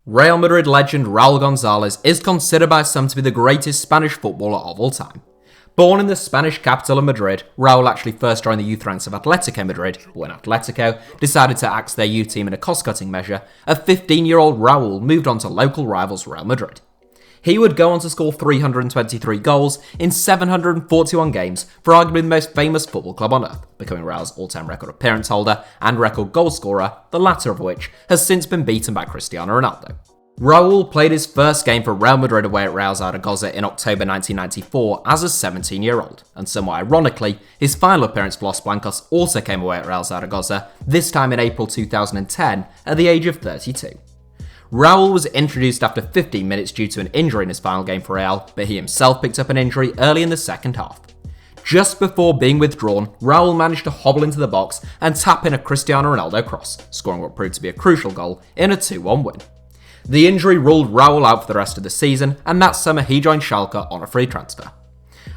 Real Madrid legend Raul Gonzalez is considered by some to be the greatest Spanish footballer of all time. Born in the Spanish capital of Madrid, Raul actually first joined the youth ranks of Atletico Madrid, but when Atletico decided to axe their youth team in a cost-cutting measure, a 15-year-old Raul moved on to local rivals Real Madrid. He would go on to score 323 goals in 741 games for arguably the most famous football club on earth, becoming Real's all-time record appearance holder and record goal scorer, the latter of which has since been beaten by Cristiano Ronaldo. Raul played his first game for Real Madrid away at Real Zaragoza in October 1994 as a 17-year-old, and somewhat ironically, his final appearance for Los Blancos also came away at Real Zaragoza, this time in April 2010 at the age of 32. Raul was introduced after 15 minutes due to an injury in his final game for Real, but he himself picked up an injury early in the second half. Just before being withdrawn, Raul managed to hobble into the box and tap in a Cristiano Ronaldo cross, scoring what proved to be a crucial goal in a 2-1 win. The injury ruled Raul out for the rest of the season, and that summer he joined Schalke on a free transfer.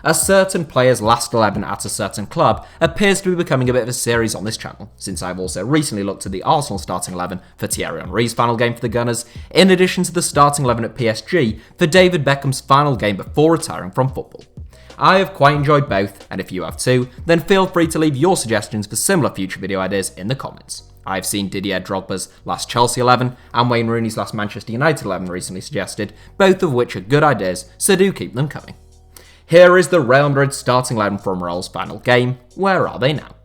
A certain player's last 11 at a certain club appears to be becoming a bit of a series on this channel, since I've also recently looked at the Arsenal starting 11 for Thierry Henry's final game for the Gunners, in addition to the starting 11 at PSG for David Beckham's final game before retiring from football. I have quite enjoyed both, and if you have too, then feel free to leave your suggestions for similar future video ideas in the comments. I've seen Didier Drogba's last Chelsea 11 and Wayne Rooney's last Manchester United 11 recently suggested, both of which are good ideas, so do keep them coming. Here is the Real Madrid starting 11 from Real's final game. Where are they now?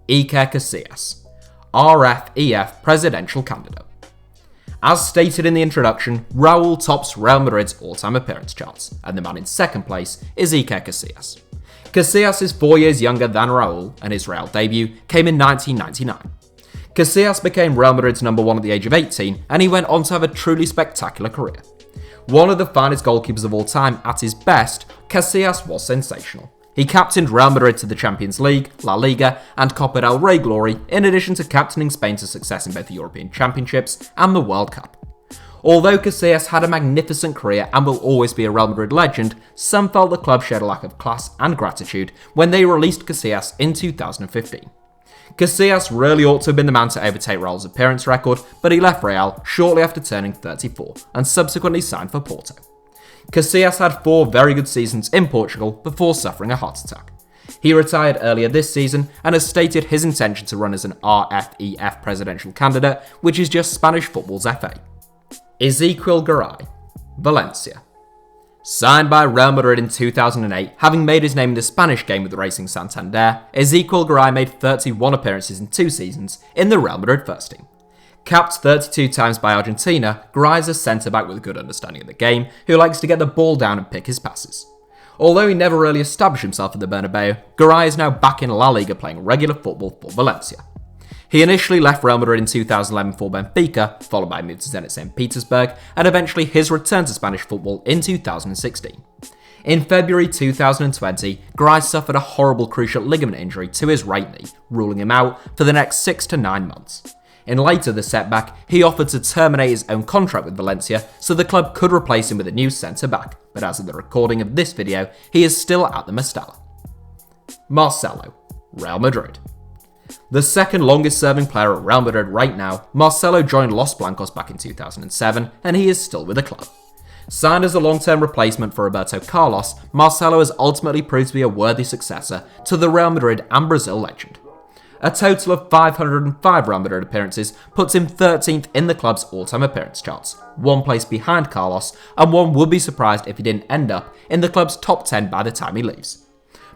Iker Casillas, RFEF presidential candidate. As stated in the introduction, Raul tops Real Madrid's all-time appearance charts, and the man in second place is Iker Casillas. Casillas is 4 years younger than Raul, and his Real debut came in 1999. Casillas became Real Madrid's number 1 at the age of 18, and he went on to have a truly spectacular career. One of the finest goalkeepers of all time at his best, Casillas was sensational. He captained Real Madrid to the Champions League, La Liga, and Copa del Rey glory, in addition to captaining Spain to success in both the European Championships and the World Cup. Although Casillas had a magnificent career and will always be a Real Madrid legend, some felt the club showed a lack of class and gratitude when they released Casillas in 2015. Casillas really ought to have been the man to overtake Raul's appearance record, but he left Real shortly after turning 34 and subsequently signed for Porto. Casillas had 4 very good seasons in Portugal before suffering a heart attack. He retired earlier this season and has stated his intention to run as an RFEF presidential candidate, which is just Spanish football's FA. Ezequiel Garay, Valencia. Signed by Real Madrid in 2008, having made his name in the Spanish game with Racing Santander, Ezequiel Garay made 31 appearances in 2 seasons in the Real Madrid first team. Capped 32 times by Argentina, Garay is a centre-back with a good understanding of the game, who likes to get the ball down and pick his passes. Although he never really established himself at the Bernabeu, Garay is now back in La Liga playing regular football for Valencia. He initially left Real Madrid in 2011 for Benfica, followed by a move to Zenit St. Petersburg, and eventually his return to Spanish football in 2016. In February 2020, Garay suffered a horrible cruciate ligament injury to his right knee, ruling him out for the next 6 to 9 months. In light of the setback, he offered to terminate his own contract with Valencia so the club could replace him with a new centre-back, but as of the recording of this video, he is still at the Mestalla. Marcelo, Real Madrid. The second longest serving player at Real Madrid right now, Marcelo joined Los Blancos back in 2007, and he is still with the club. Signed as a long-term replacement for Roberto Carlos, Marcelo has ultimately proved to be a worthy successor to the Real Madrid and Brazil legend. A total of 505 Real Madrid appearances puts him 13th in the club's all-time appearance charts, 1 place behind Carlos, and one would be surprised if he didn't end up in the club's top 10 by the time he leaves.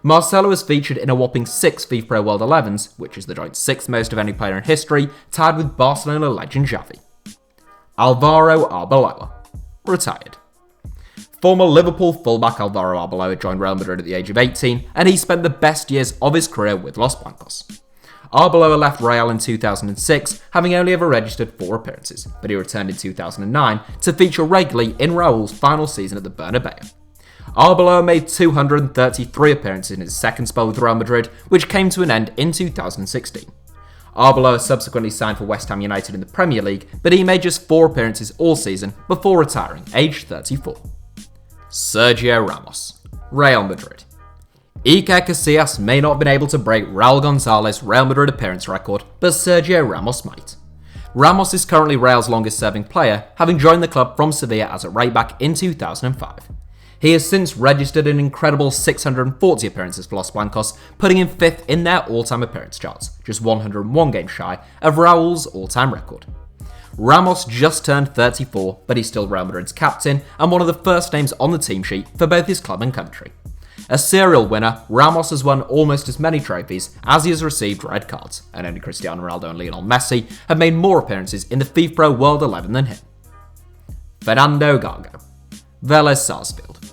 Marcelo is featured in a whopping 6 FIFA Pro World 11s, which is the joint 6th most of any player in history, tied with Barcelona legend Xavi. Álvaro Arbeloa, retired. Former Liverpool fullback Álvaro Arbeloa joined Real Madrid at the age of 18, and he spent the best years of his career with Los Blancos. Arbeloa left Real in 2006, having only ever registered 4 appearances, but he returned in 2009 to feature regularly in Raul's final season at the Bernabeu. Arbeloa made 233 appearances in his second spell with Real Madrid, which came to an end in 2016. Arbeloa subsequently signed for West Ham United in the Premier League, but he made just 4 appearances all season before retiring, aged 34. Sergio Ramos, Real Madrid. Iker Casillas may not have been able to break Raul Gonzalez's Real Madrid appearance record, but Sergio Ramos might. Ramos is currently Real's longest serving player, having joined the club from Sevilla as a right-back in 2005. He has since registered an incredible 640 appearances for Los Blancos, putting him 5th in their all-time appearance charts, just 101 games shy of Raul's all-time record. Ramos just turned 34, but he's still Real Madrid's captain and one of the first names on the team sheet for both his club and country. A serial winner, Ramos has won almost as many trophies as he has received red cards, and only Cristiano Ronaldo and Lionel Messi have made more appearances in the FIFA Pro World 11 than him. Fernando Gago, Vélez Sarsfield.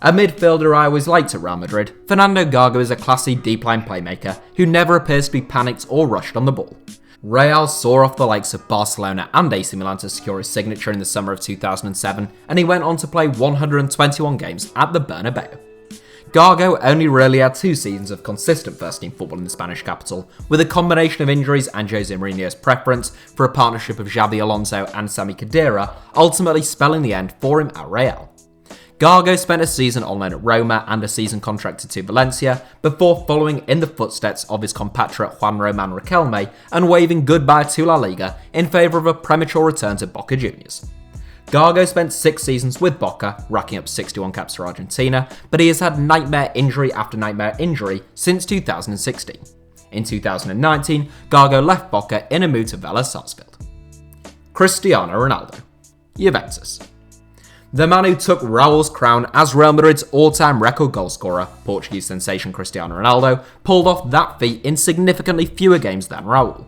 A midfielder I always liked at Real Madrid, Fernando Gago is a classy deep-line playmaker who never appears to be panicked or rushed on the ball. Real saw off the likes of Barcelona and AC Milan to secure his signature in the summer of 2007, and he went on to play 121 games at the Bernabeu. Gago only really had 2 seasons of consistent first-team football in the Spanish capital, with a combination of injuries and Jose Mourinho's preference for a partnership of Xabi Alonso and Sami Khedira ultimately spelling the end for him at Real. Gago spent a season on loan at Roma and a season contracted to Valencia before following in the footsteps of his compatriot Juan Roman Riquelme and waving goodbye to La Liga in favour of a premature return to Boca Juniors. Gago spent 6 seasons with Boca, racking up 61 caps for Argentina, but he has had nightmare injury after nightmare injury since 2016. In 2019, Gago left Boca in a move to Vélez Sarsfield. Cristiano Ronaldo, Juventus. The man who took Raul's crown as Real Madrid's all-time record goalscorer, Portuguese sensation Cristiano Ronaldo, pulled off that feat in significantly fewer games than Raul.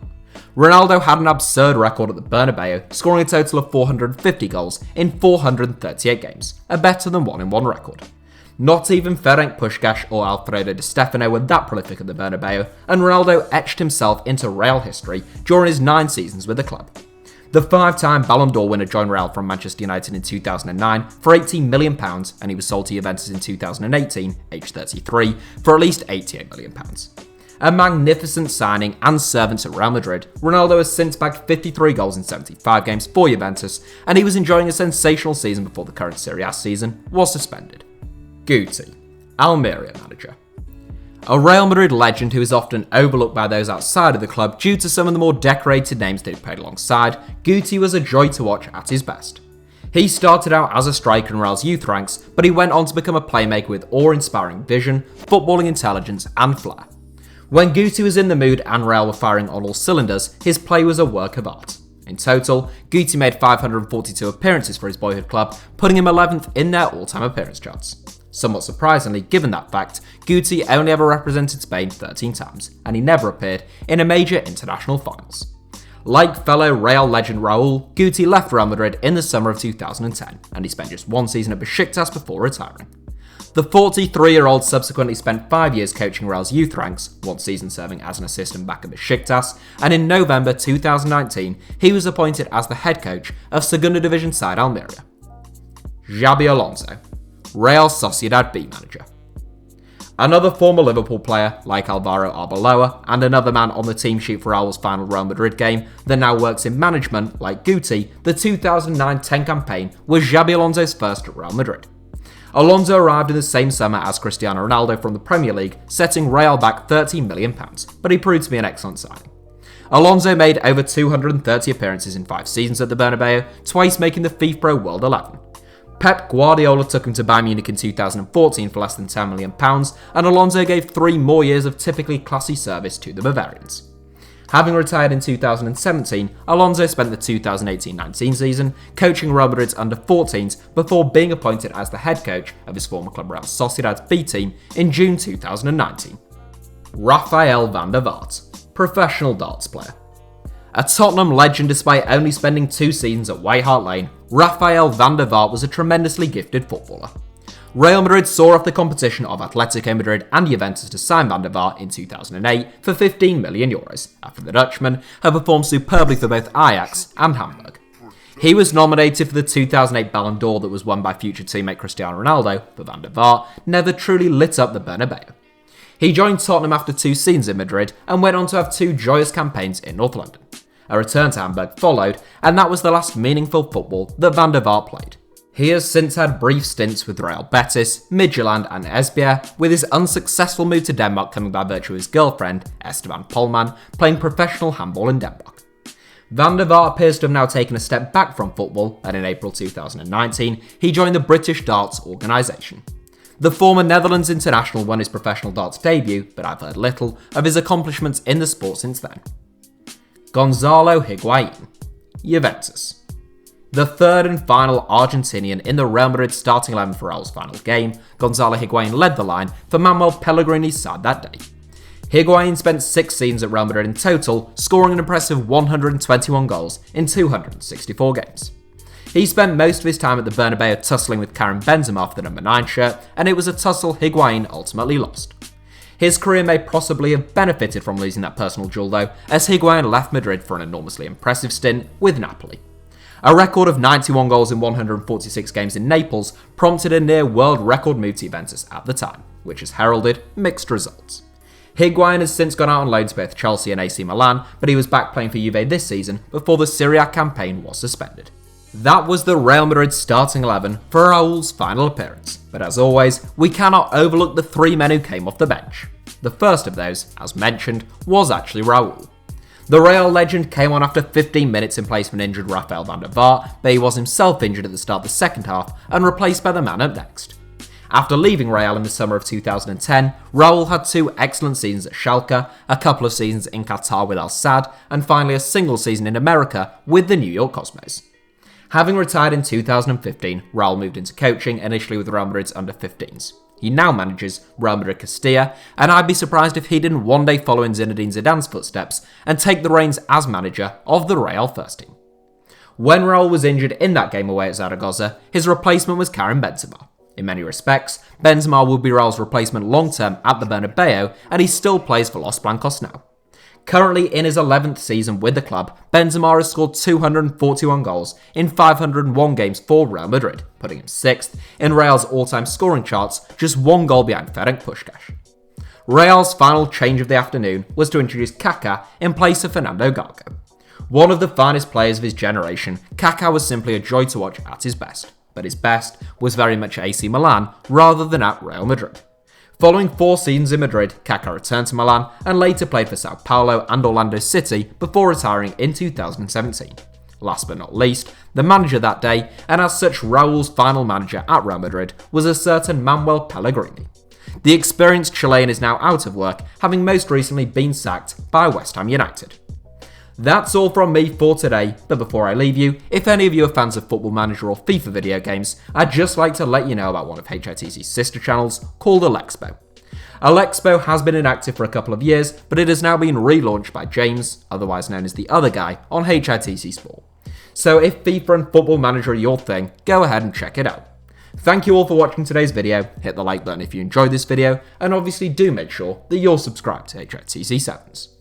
Ronaldo had an absurd record at the Bernabeu, scoring a total of 450 goals in 438 games, a better than 1-in-1 record. Not even Ferenc Puskás or Alfredo Di Stefano were that prolific at the Bernabeu, and Ronaldo etched himself into Real history during his 9 seasons with the club. The 5-time Ballon d'Or winner joined Real from Manchester United in 2009 for £18 million, and he was sold to Juventus in 2018, aged 33, for at least £88 million. A magnificent signing and servant at Real Madrid, Ronaldo has since bagged 53 goals in 75 games for Juventus, and he was enjoying a sensational season before the current Serie A season was suspended. Guti, Almeria manager. A Real Madrid legend who is often overlooked by those outside of the club due to some of the more decorated names that he played alongside, Guti was a joy to watch at his best. He started out as a striker in Real's youth ranks, but he went on to become a playmaker with awe-inspiring vision, footballing intelligence and flair. When Guti was in the mood and Real were firing on all cylinders, his play was a work of art. In total, Guti made 542 appearances for his boyhood club, putting him 11th in their all-time appearance charts. Somewhat surprisingly, given that fact, Guti only ever represented Spain 13 times, and he never appeared in a major international finals. Like fellow Real legend Raul, Guti left Real Madrid in the summer of 2010, and he spent just 1 season at Besiktas before retiring. The 43-year-old subsequently spent 5 years coaching Real's youth ranks, 1 season serving as an assistant back at Besiktas, and in November 2019, he was appointed as the head coach of Segunda Division side Almeria. Xabi Alonso, Real Sociedad B manager. Another former Liverpool player, like Alvaro Arbeloa, and another man on the team sheet for Raul's final Real Madrid game that now works in management, like Guti, the 2009-10 campaign was Xabi Alonso's first at Real Madrid. Alonso arrived in the same summer as Cristiano Ronaldo from the Premier League, setting Real back £13 million, but he proved to be an excellent signing. Alonso made over 230 appearances in 5 seasons at the Bernabeu, twice making the FIFA Pro World 11. Pep Guardiola took him to Bayern Munich in 2014 for less than £10 million, and Alonso gave 3 more years of typically classy service to the Bavarians. Having retired in 2017, Alonso spent the 2018-19 season coaching Real Madrid's under-14s before being appointed as the head coach of his former club Real Sociedad's B team in June 2019. Rafael van der Vaart, professional darts player. A Tottenham legend despite only spending 2 seasons at White Hart Lane, Rafael van der Vaart was a tremendously gifted footballer. Real Madrid saw off the competition of Atletico Madrid and Juventus to sign van der Vaart in 2008 for €15 million, after the Dutchman had performed superbly for both Ajax and Hamburg. He was nominated for the 2008 Ballon d'Or that was won by future teammate Cristiano Ronaldo, but van der Vaart never truly lit up the Bernabeu. He joined Tottenham after 2 seasons in Madrid and went on to have 2 joyous campaigns in North London. A return to Hamburg followed, and that was the last meaningful football that van der Vaart played. He has since had brief stints with Real Betis, Midtjylland and Esbjerg, with his unsuccessful move to Denmark coming by virtue of his girlfriend, Esteban Polman, playing professional handball in Denmark. Van der Vaart appears to have now taken a step back from football, and in April 2019, he joined the British darts organisation. The former Netherlands international won his professional darts debut, but I've heard little of his accomplishments in the sport since then. Gonzalo Higuain, Juventus. The third and final Argentinian in the Real Madrid starting 11 for Raul's final game, Gonzalo Higuain led the line for Manuel Pellegrini's side that day. Higuain spent 6 seasons at Real Madrid in total, scoring an impressive 121 goals in 264 games. He spent most of his time at the Bernabeu tussling with Karim Benzema for the number 9 shirt, and it was a tussle Higuain ultimately lost. His career may possibly have benefited from losing that personal duel though, as Higuain left Madrid for an enormously impressive stint with Napoli. A record of 91 goals in 146 games in Naples prompted a near world record move to Juventus at the time, which has heralded mixed results. Higuain has since gone out on loan to both Chelsea and AC Milan, but he was back playing for Juve this season before the Serie A campaign was suspended. That was the Real Madrid starting 11 for Raul's final appearance, but as always, we cannot overlook the 3 men who came off the bench. The first of those, as mentioned, was actually Raul. The Real legend came on after 15 minutes in place of an injured Rafael van der Vaart, but he was himself injured at the start of the second half and replaced by the man up next. After leaving Real in the summer of 2010, Raul had 2 excellent seasons at Schalke, a couple of seasons in Qatar with Al Sadd, and finally a single season in America with the New York Cosmos. Having retired in 2015, Raul moved into coaching, initially with Real Madrid's under-15s. He now manages Real Madrid Castilla, and I'd be surprised if he didn't one day follow in Zinedine Zidane's footsteps and take the reins as manager of the Real first team. When Raul was injured in that game away at Zaragoza, his replacement was Karim Benzema. In many respects, Benzema will be Raul's replacement long-term at the Bernabeu, and he still plays for Los Blancos now. Currently in his 11th season with the club, Benzema has scored 241 goals in 501 games for Real Madrid, putting him 6th in Real's all-time scoring charts, just 1 goal behind Ferenc Puskás. Real's final change of the afternoon was to introduce Kaká in place of Fernando Gago. One of the finest players of his generation, Kaká was simply a joy to watch at his best, but his best was very much at AC Milan rather than at Real Madrid. Following 4 seasons in Madrid, Kaká returned to Milan and later played for Sao Paulo and Orlando City before retiring in 2017. Last but not least, the manager that day, and as such Raul's final manager at Real Madrid, was a certain Manuel Pellegrini. The experienced Chilean is now out of work, having most recently been sacked by West Ham United. That's all from me for today, but before I leave you, if any of you are fans of Football Manager or FIFA video games, I'd just like to let you know about one of HITC's sister channels called Alexpo. Alexpo has been inactive for a couple of years, but it has now been relaunched by James, otherwise known as the other guy, on HITC Sport. So if FIFA and Football Manager are your thing, go ahead and check it out. Thank you all for watching today's video, hit the like button if you enjoyed this video, and obviously do make sure that you're subscribed to HITC Sevens.